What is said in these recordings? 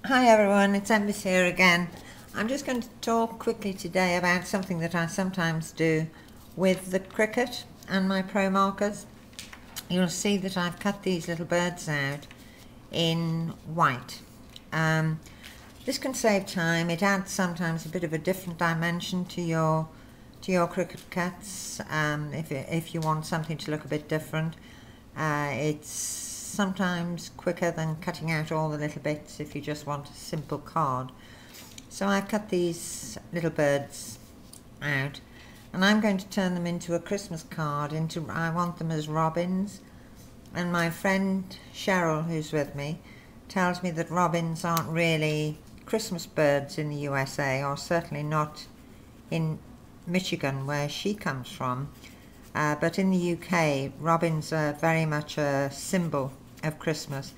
Hi everyone, it's Embers here again. I'm just going to talk quickly today about something that I sometimes do with the Cricut and my Pro markers. You'll see that I've cut these little birds out in white. This can save time. It adds sometimes a bit of a different dimension to your Cricut cuts if you want something to look a bit different. It's sometimes quicker than cutting out all the little bits if you just want a simple card. So I've cut these little birds out and I'm going to turn them into a Christmas card. I want them as robins, and my friend Cheryl, who's with me, tells me that robins aren't really Christmas birds in the USA, or certainly not in Michigan where she comes from. But in the UK, robins are very much a symbol of Christmas.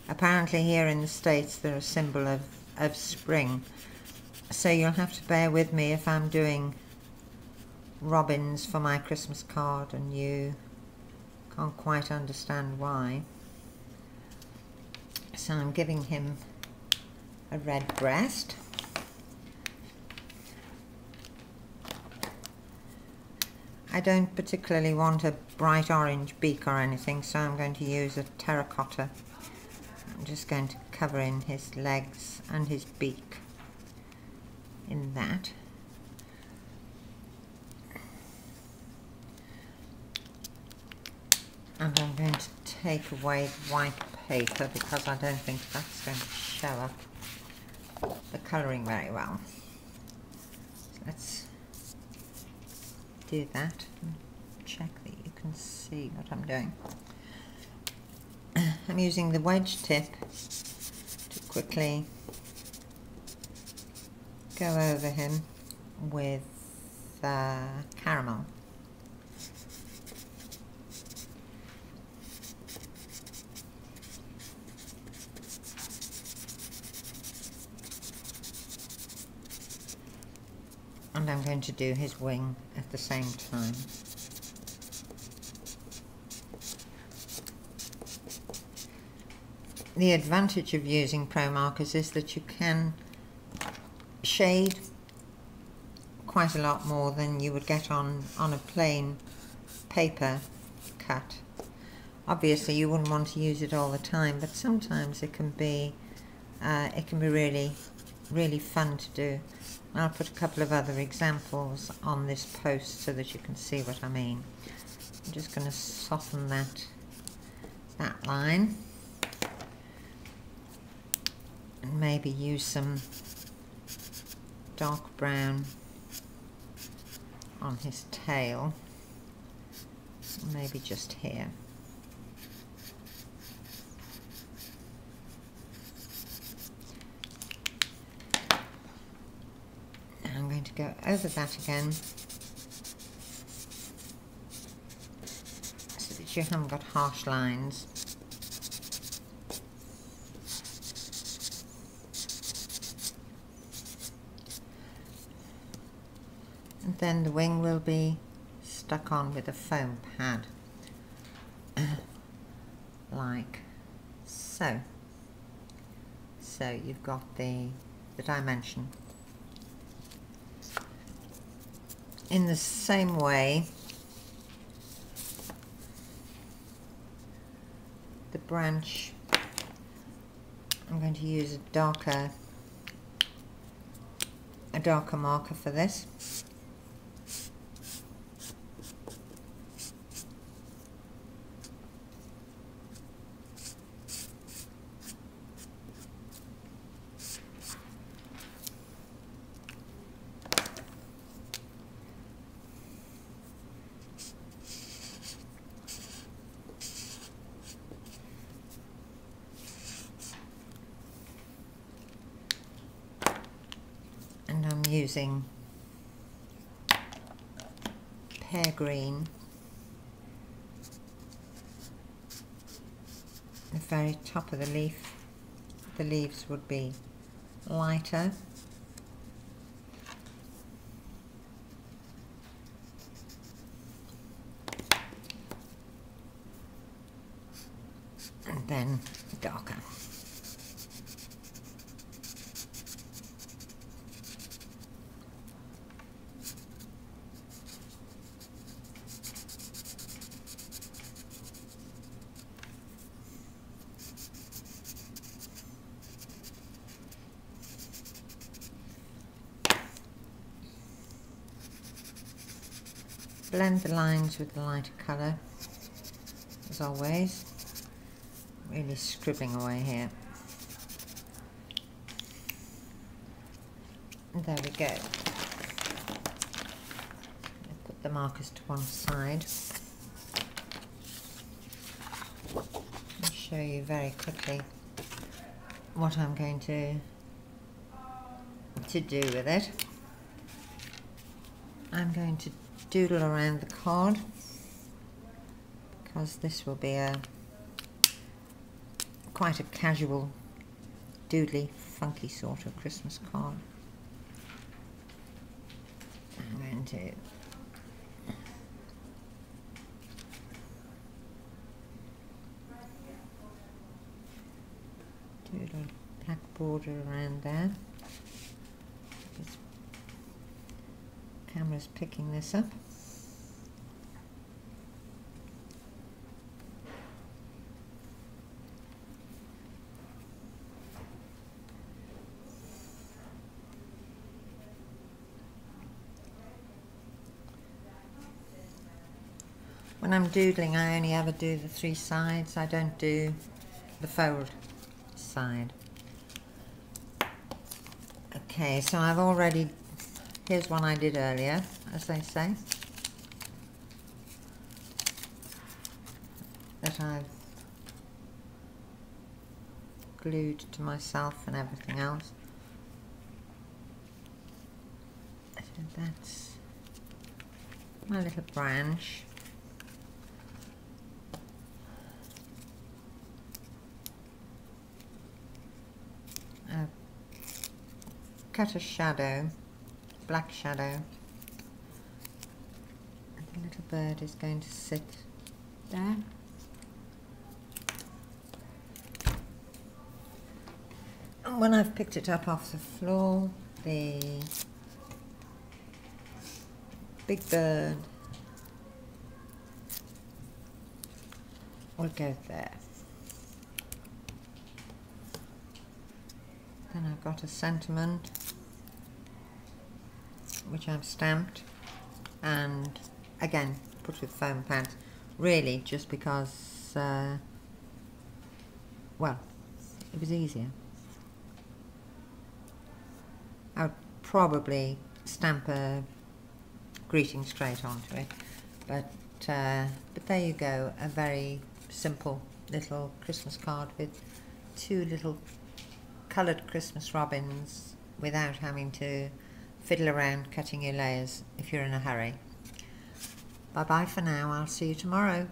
Apparently here in the States they're a symbol of spring. So you'll have to bear with me if I'm doing robins for my Christmas card and you can't quite understand why. So I'm giving him a red breast. I don't particularly want a bright orange beak or anything, so I'm going to use a terracotta. I'm just going to cover in his legs and his beak in that. And I'm going to take away white paper because I don't think that's going to show up the colouring very well. So let's do that and check that you can see what I'm doing. I'm using the wedge tip to quickly go over him with caramel. And I'm going to do his wing at the same time. The advantage of using Pro markers is that you can shade quite a lot more than you would get on a plain paper cut. Obviously you wouldn't want to use it all the time, but sometimes it can be really fun to do. I'll put a couple of other examples on this post so that you can see what I mean. I'm just going to soften that line and maybe use some dark brown on his tail, maybe just here. I'm going to go over that again so that you haven't got harsh lines. And then the wing will be stuck on with a foam pad like so. So you've got the dimension. In the same way, the branch, I'm going to use a darker marker for this. And I'm using pear green. The very top of the leaf, the leaves would be lighter. And then darker. blend the lines with the lighter colour, as always. Really scribbling away here. And there we go. I'll put the markers to one side. I'll show you very quickly what I'm going to do with it. I'm going to doodle around the card because this will be quite a casual, doodly, funky sort of Christmas card. I'm going to doodle a black border around there. This camera's picking this up. When I'm doodling, I only ever do the 3 sides. I don't do the fold side. Okay, so I've already, here's one I did earlier, as they say, that I've glued to myself and everything else. So that's my little branch. Cut a shadow, black shadow, and the little bird is going to sit there. And when I've picked it up off the floor, the big bird will go there. Then I've got a sentiment which I've stamped and again put with foam pads, really just because well, it was easier. I would probably stamp a greeting straight onto it, but there you go, a very simple little Christmas card with 2 little coloured Christmas robins without having to fiddle around cutting your layers if you're in a hurry. Bye bye for now, I'll see you tomorrow.